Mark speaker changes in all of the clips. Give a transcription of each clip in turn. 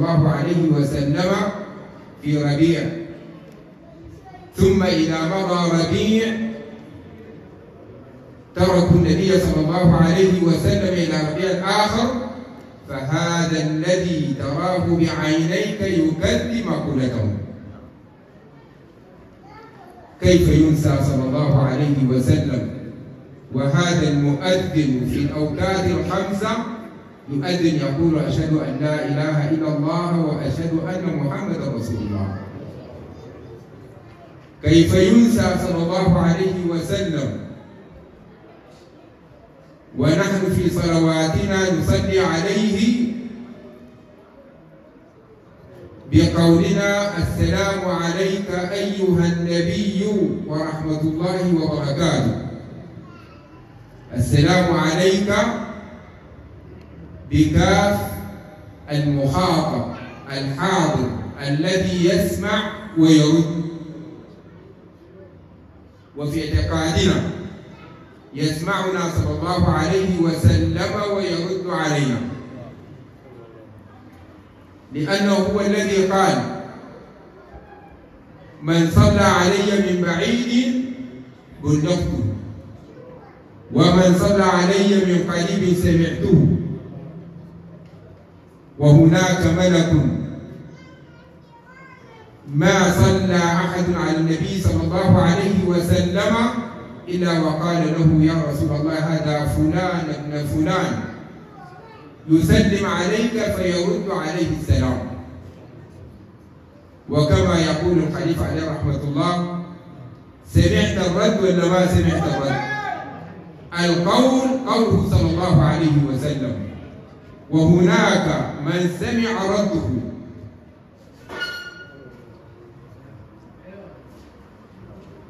Speaker 1: الله عليه وسلم في ربيع، ثم إذا مضى ربيع تركوا النبي صلى الله عليه وسلم إلى ربيع آخر، فهذا الذي تراه بعينيك يكذب مقولته. كيف ينسى صلى الله عليه وسلم وهذا المؤذن في الأوقات الخمسة يؤذن يقول أشهد أن لا إله إلا الله وأشهد أن محمدا رسول الله؟ كيف ينسى صلى الله عليه وسلم ونحن في صلواتنا نصلي عليه بقولنا السلام عليك أيها النبي ورحمة الله وبركاته. السلام عليك بكاف المخاطب الحاضر الذي يسمع ويرد. وفي اعتقادنا يسمعنا صلى الله عليه وسلم ويرد علينا، لأنه هو الذي قال من صلى علي من بعيد بلغته ومن صلى علي من قريب سمعته. وهناك ملك ما صلى أحد على النبي صلى الله عليه وسلم إلا وقال له يا رسول الله هذا فلان ابن فلان يسلم عليك فيرد عليه السلام. وكما يقول الخليفة عليه رحمة الله سمعت الرد ولا ما سمعت الرد؟ القول قوله صلى الله عليه وسلم، وهناك من سمع رده.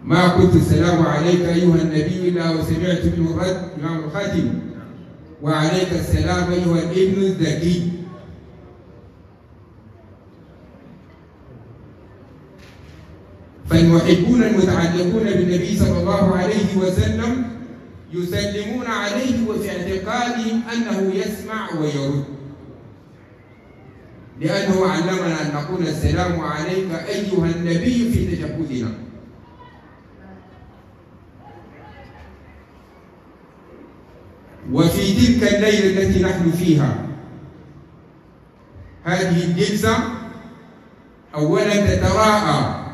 Speaker 1: ما قلت السلام عليك أيها النبي إلا وسمعت منه الرد إمام الخاتم وعليك السلام أيها الابن الذكي. فالمحبون المتعلقون بالنبي صلى الله عليه وسلم يسلمون عليه وفي اعتقادهم أنه يسمع ويرد، لأنه علمنا أن نقول السلام عليك أيها النبي في تشهدنا. وفي تلك الليلة التي نحن فيها هذه الجلسة أولا تتراءى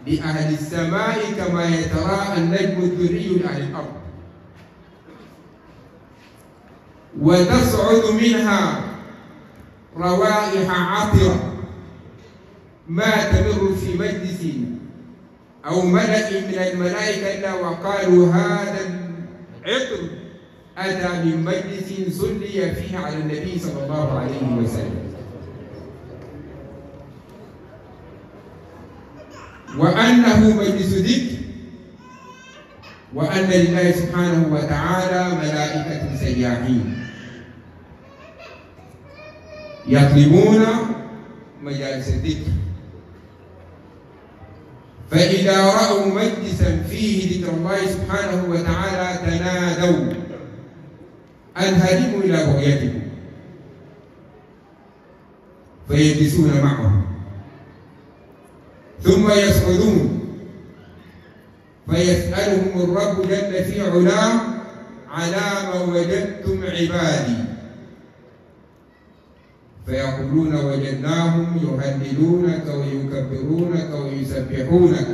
Speaker 1: لأهل السماء كما يتراءى النجم الدري لأهل الأرض، وتصعد منها روائح عطرة ما تمر في مجلس أو ملأ من الملائكة إلا وقالوا هذا العطر أتى من مجلس صلي فيه على النبي صلى الله عليه وسلم. وأنه مجلس ذكر، وأن لله سبحانه وتعالى ملائكة سياحين يطلبون مجالس الذكر، فإذا رأوا مجلسا فيه ذكر الله سبحانه وتعالى تنادوا أن هلموا إلى بغيتكم فيجلسون معهم، ثم يصعدون فيسألهم الرب جل في علاه على ما وجدتم عبادي، فيقولون وجدناهم يهللونك ويكبرونك ويسبحونك،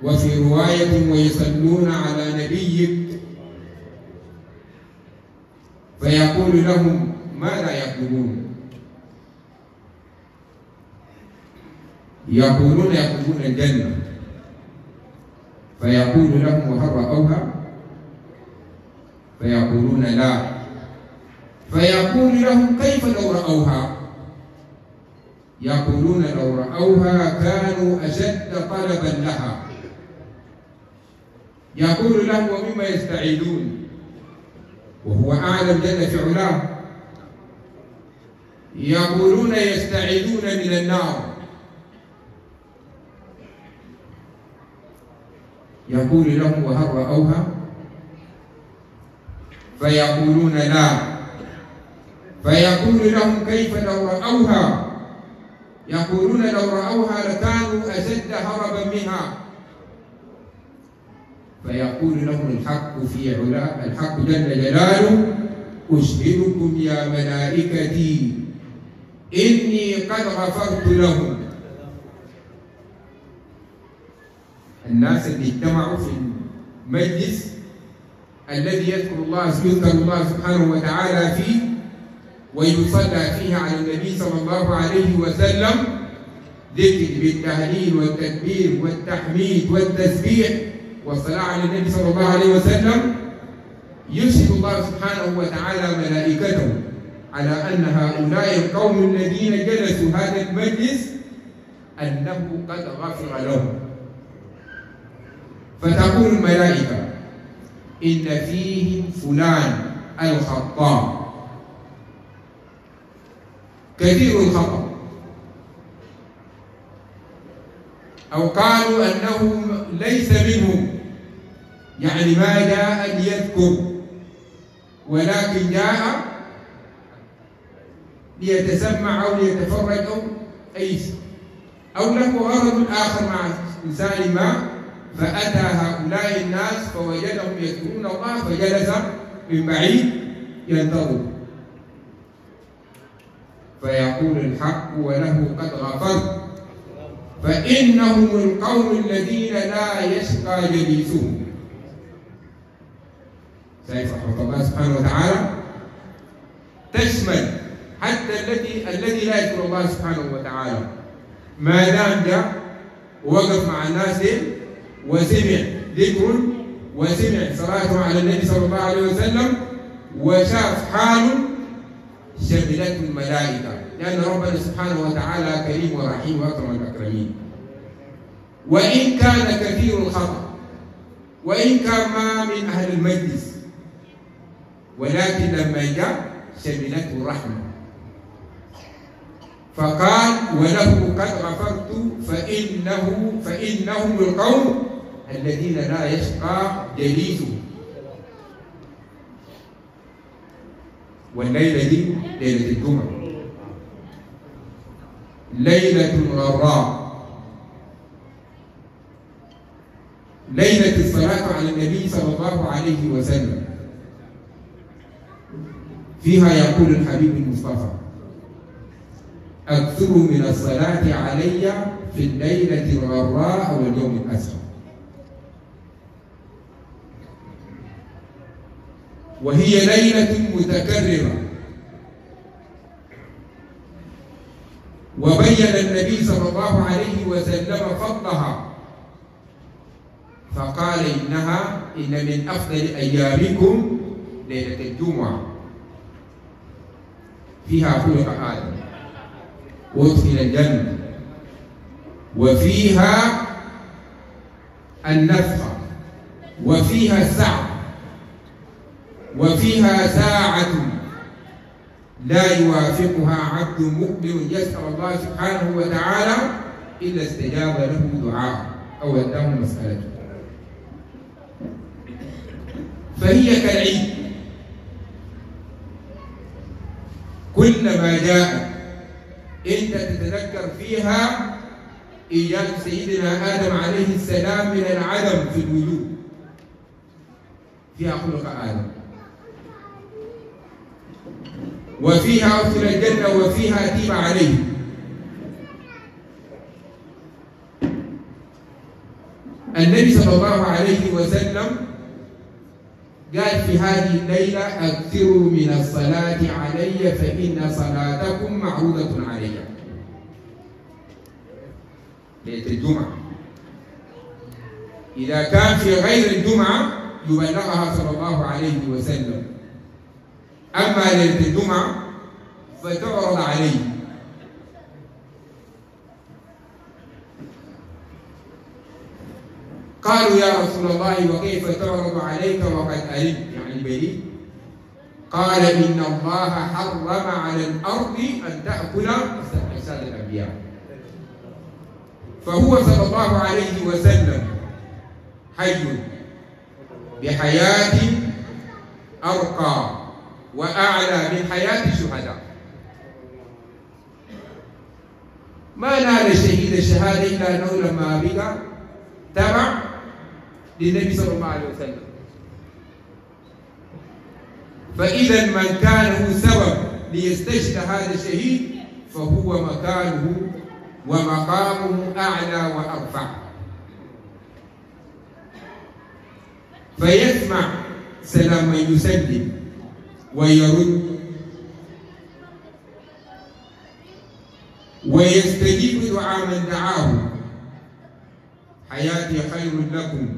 Speaker 1: وفي رواية ويصلون على نبيك، فيقول لهم ماذا يطلبون؟ يقولون يطلبون الجنة، فيقول لهم وهل رأوها؟ فيقولون لا، فيقول لهم كيف لو رأوها؟ يقولون لو رأوها كانوا أشد طلبا لها. يقول لهم ومما يستعيدون وهو أعلم جل في علاه؟ يقولون يستعيدون من النار. يقول لهم وهل رأوها؟ فيقولون لا، فيقول لهم كيف لو رأوها، يقولون لو رأوها لكانوا أشد هربا منها. فيقول لهم الحق في علا، الحق جل جلاله: أشهدكم يا ملائكتي إني قد غفرت لهم. الناس اللي اجتمعوا في المجلس الذي يذكر الله سبحانه وتعالى فيه ويصلى فيه على النبي صلى الله عليه وسلم، ذكر بالتهليل والتكبير والتحميد والتسبيح والصلاة على النبي صلى الله عليه وسلم، يشهد الله سبحانه وتعالى ملائكته على أن هؤلاء القوم الذين جلسوا هذا المجلس أنه قد غفر لهم. فتقول الملائكة: إن فيهم فلان الخطاء كثير الخطأ، أو قالوا أنه ليس منهم، يعني ما جاء ليذكر ولكن جاء ليتسمع أو ليتفرج أو له غرض آخر مع إنسان ما، فأتى هؤلاء الناس فوجدهم يذكرون الله فجلس من بعيد ينتظر. فيقول الحق وله قد غفرت، فإنهم القوم الذين لا يشقى جليسهم. سيف رحمة الله سبحانه وتعالى تشمل حتى الذي لا يذكر الله سبحانه وتعالى، ما دام جاء ووقف مع الناس وسمع ذكر وسمع صلاته على النبي صلى الله عليه وسلم وشاف حاله، شملته الملائكة، لأن ربنا سبحانه وتعالى كريم ورحيم وأكرم الأكرمين. وإن كان كثير الخطأ وإن كان ما من أهل المجلس، ولكن لما جاء شملته الرحمة، فقال: وله قد غفرت فإنهم القوم الذين لا يشقى جليسهم. والليلة دي ليلة الجمعة، ليلة غراء، ليلة الصلاة على النبي صلى الله عليه وسلم. فيها يقول الحبيب المصطفى: أكثروا من الصلاة علي في الليلة الغراء واليوم الأسود. وهي ليلة متكررة، وبين النبي صلى الله عليه وسلم فضلها فقال: إن من أفضل أيامكم ليلة الجمعة، فيها خلق آدم وادخل الجنة، وفيها النفخة، وفيها الساعة، وفيها ساعة لا يوافقها عبد مؤمن يسأل الله سبحانه وتعالى إلا استجاب له دعاء أو أداه مسألته. فهي كالعيد، كلما جاءت أنت تتذكر فيها إيجاد سيدنا آدم عليه السلام من العدم في الوجود، فيها خلق آدم، وفيها أدخل الجنة، وفيها تيب عليه. النبي صلى الله عليه وسلم قال في هذه الليلة: أكثروا من الصلاة علي فإن صلاتكم معروضة علي. ليلة الجمعة، إذا كان في غير الجمعة يبلغها صلى الله عليه وسلم، أما ليلة الجمعة فتعرض عليه. قالوا: يا رسول الله وكيف تعرض عليك وقد ألمت، يعني بريء؟ قال: إن الله حرم على الأرض أن تأكل أجساد الأنبياء. فهو صلى الله عليه وسلم حي بحياة أرقى وأعلى من حياة الشهداء. ما نال الشهيد الشهادة إلا أنه لما بقى تبع للنبي صلى الله عليه وسلم. فإذا من كان له سبب ليستشهد هذا الشهيد فهو مكانه ومقامه أعلى وأرفع، فيسمع سلام من يسلم ويرد ويستجيب دعاء من دعاه. حياتي خير لكم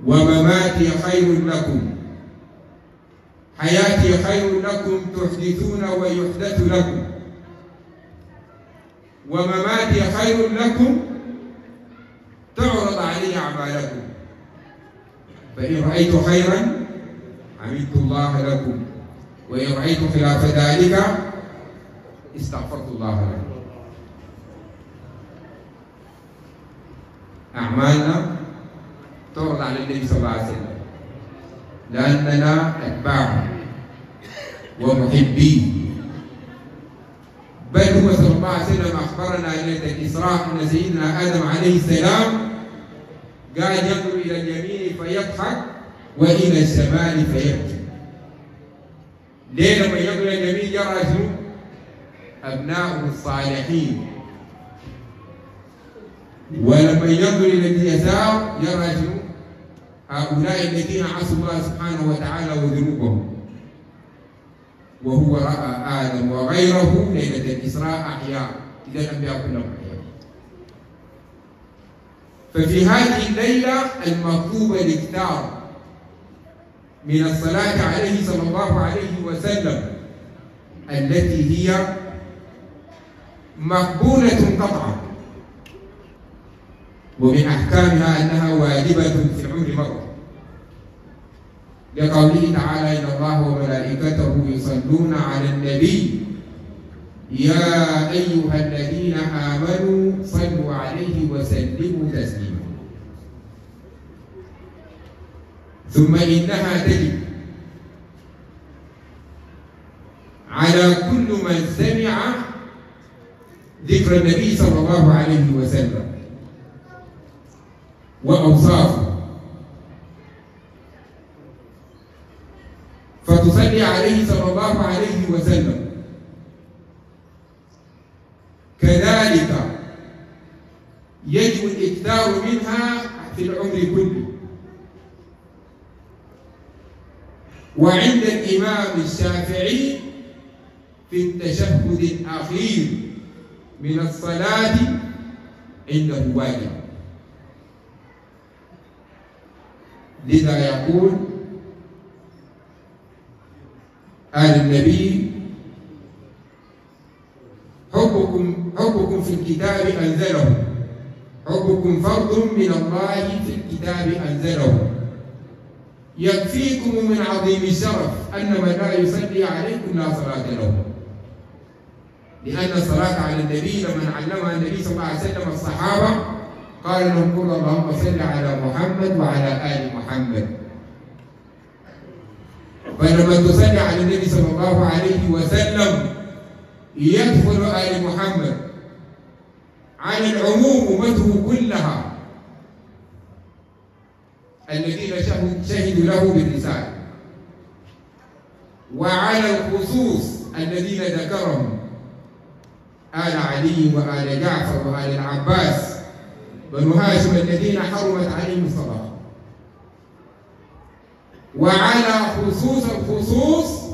Speaker 1: ومماتي خير لكم، حياتي خير لكم تحدثون ويحدث لكم، ومماتي خير لكم تعرض علي أعمالكم، فإن رأيت خيرا حمدت الله لكم، وإن رأيت خلاف ذلك استغفرت الله لكم. أعمالنا تعرض على النبي صلى الله عليه وسلم لأننا أتباعه ومحبيه، بل هو صلى الله عليه وسلم أخبرنا ليلة الإسراء أن سيدنا آدم عليه السلام قال ينظر إلى اليمين فيضحك وإلى الشمال فيبكي. ليه لما ينظر إلى اليمين يرى شنو؟ أبناؤه الصالحين، ولما ينظر إلى اليسار يرى شنو؟ هؤلاء الذين عصوا الله سبحانه وتعالى وذنوبهم. وهو رأى آدم وغيره ليلة الإسراء أحياء، إذا الأنبياء كلهم أحياء. ففي هذه الليلة المطلوب الاكثار من الصلاة عليه صلى الله عليه وسلم التي هي مقبولة قطعا، ومن أحكامها أنها واجبة في العمر مرة، لقوله تعالى إن الله وملائكته يصلون على النبي يا أيها الذين آمنوا صلوا عليه وسلموا تسليما. ثم إنها تجب على كل من سمع ذكر النبي صلى الله عليه وسلم وأوصافه، فتصلي عليه صلى الله عليه وسلم. كذلك يجب الإكثار منها في العمر كله. وعند الإمام الشافعي في التشهد الأخير من الصلاة عنده واجب، لذا يقول آل النبي حبكم في الكتاب أنزله، حبكم فرض من الله في الكتاب أنزله، يكفيكم من عظيم الشرف أن من لا يصلي عليكم لا صلاة له. لأن الصلاة على النبي لما علمها النبي صلى الله عليه وسلم الصحابة قال لهم قل اللهم صل على محمد وعلى آل محمد. فلما تصلي على النبي صلى الله عليه وسلم يدخل آل محمد على العموم أمته كلها الذين شهدوا له بالرسالة، وعلى الخصوص الذين ذكرهم آل علي وآل جعفر وآل العباس بنو هاشم الذين حرمت عليهم الصلاة، وعلى خصوص الخصوص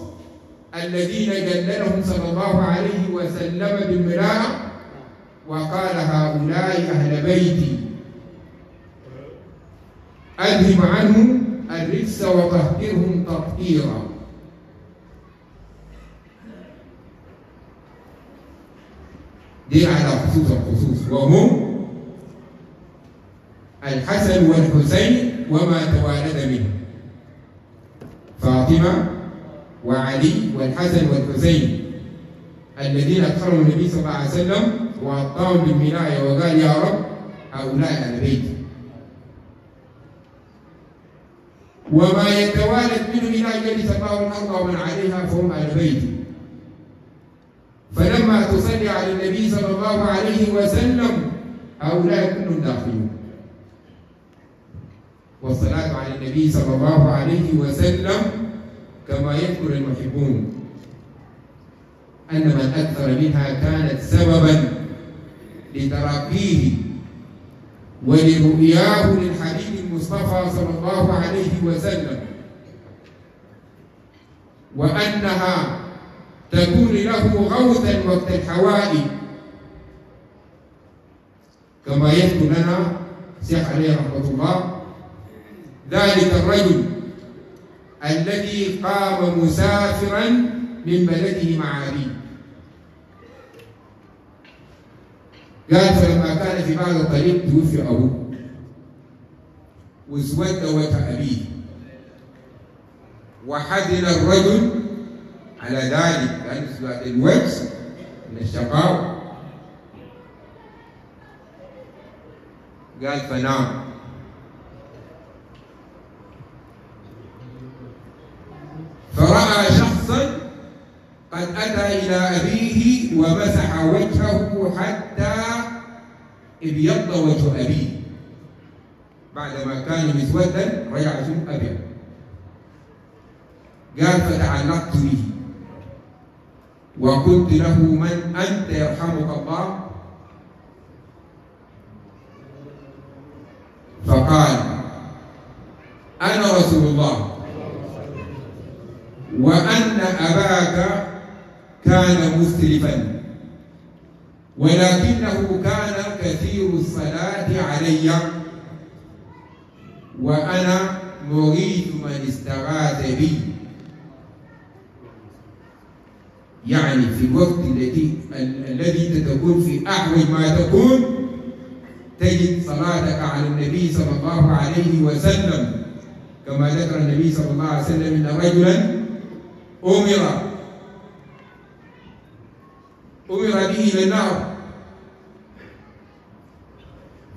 Speaker 1: الذين جللهم صلى الله عليه وسلم بالملاء وقال هؤلاء أهل بيتي أذهب عنهم الرجس وطهرهم تطهيرا. دي على خصوص الخصوص، وهم الحسن والحسين وما توالد منه، فاطمة وعلي والحسن والحسين الذين أكثرهم النبي صلى الله عليه وسلم وأعطاهم بالولاية وقال يا رب هؤلاء أهل بيتي. وما يتوالد منه إلى يرث الله الأرض ومن عليها فهم أهل بيتي. فلما تصلي على النبي صلى الله عليه وسلم هؤلاء كلهم داخلون. والصلاة على النبي صلى الله عليه وسلم كما يذكر المحبون أن من أكثر منها كانت سببا لترقيه ولرؤياه للحبيب المصطفى صلى الله عليه وسلم، وأنها تكون له غوثا وقت الحوائج، كما يذكر لنا الشيخ عليه رحمة الله ذلك الرجل الذي قام مسافرا من بلده مع أبيه. قال فلما كان في بعض الطريق توفي أبوه واسود وجه أبيه، وحزن الرجل على ذلك لأن اسود الوجه من الشقاء. قال فنام، فرأى شخصا قد أتى إلى أبيه ومسح وجهه حتى ابيض وجه أبيه، بعدما كان مسودا رجع شوف أبيض. قال فتعلقت به وقلت له من أنت يرحمك الله؟ فقال أنا رسول الله، وأن أباك كان مسرفا ولكنه كان كثير الصلاة علي، وأنا مريد من استغاث بي. يعني في الوقت الذي تكون في أحوج ما تكون تجد صلاتك على النبي صلى الله عليه وسلم، كما ذكر النبي صلى الله عليه وسلم إن رجلا أمر به إلى النار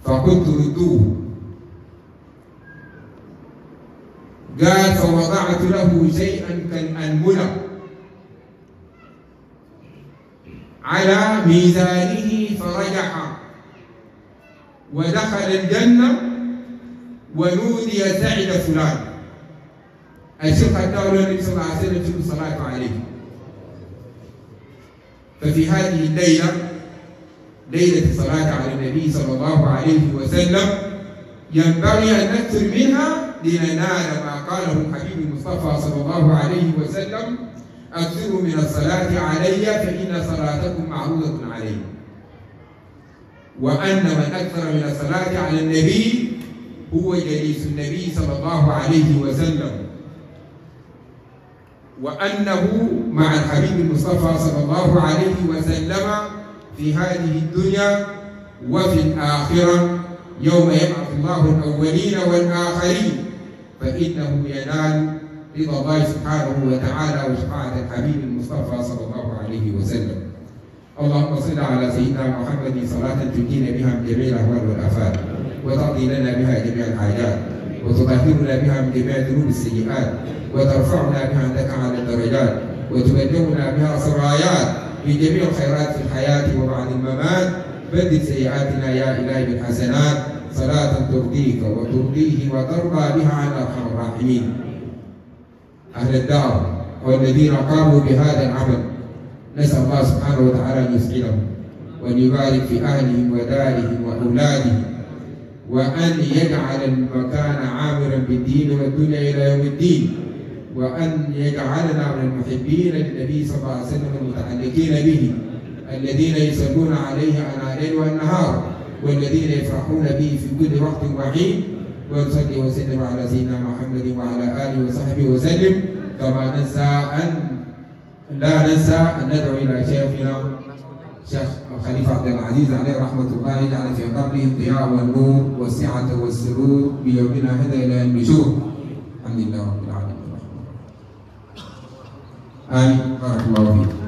Speaker 1: فقلت ردوه. قال فوضعت له شيئا كالأنملة على ميزانه فرجح ودخل الجنة ونودي سعد فلان. الشيخ الدولة النبي صلى الله عليه وسلم في الصلاة عليه. ففي هذه الليلة ليلة الصلاة على النبي صلى الله عليه وسلم ينبغي أن نكثر منها لننال ما قاله الحبيب المصطفى صلى الله عليه وسلم أكثروا من الصلاة علي فإن صلاتكم معروضة علي. وأن من أكثر من الصلاة على النبي هو جليس النبي صلى الله عليه وسلم، وأنه مع الحبيب المصطفى صلى الله عليه وسلم في هذه الدنيا وفي الآخرة يوم يبعث الله الأولين والآخرين، فإنه ينال رضا الله سبحانه وتعالى وشفاعة الحبيب المصطفى صلى الله عليه وسلم. اللهم صل على سيدنا محمد صلاة تنجينا بها من جميع الأهوال والآفات، وتقضي لنا بها جميع الحاجات، وتطهرنا بها من جميع ذنوب السيئات، وترفعنا بها عندك على الدرجات، وتبلغنا بها سرايات من جميع الخيرات في الحياة وبعد الممات. بدل سيئاتنا يا إلهي بالحسنات صلاة ترضيك وترضيه وترضى بها عن أرحم الراحمين. أهل الدار والذين قاموا بهذا العمل نسأل الله سبحانه وتعالى أن يسعدهم وأن يبارك في أهلهم ودارهم وأولادهم، وأن يجعل المكان عامرا بالدين والدنيا إلى يوم الدين، وأن يجعلنا من المحبين للنبي صلى الله عليه وسلم المتعلقين به الذين يصلون عليه على الليل والنهار، والذين يفرحون به في كل وقت وحين. ونصلي وسلم على سيدنا محمد وعلى آله وصحبه وسلم. كما لا ننسى أن ندعو إلى شيخنا الشيخ الخليفة عبد العزيز عليه رحمة الله يجعل في قبره الضياء والنور والسعة والسرور بيومنا هذا إلى النشور. الحمد لله رب العالمين. آمين. بارك الله فيك.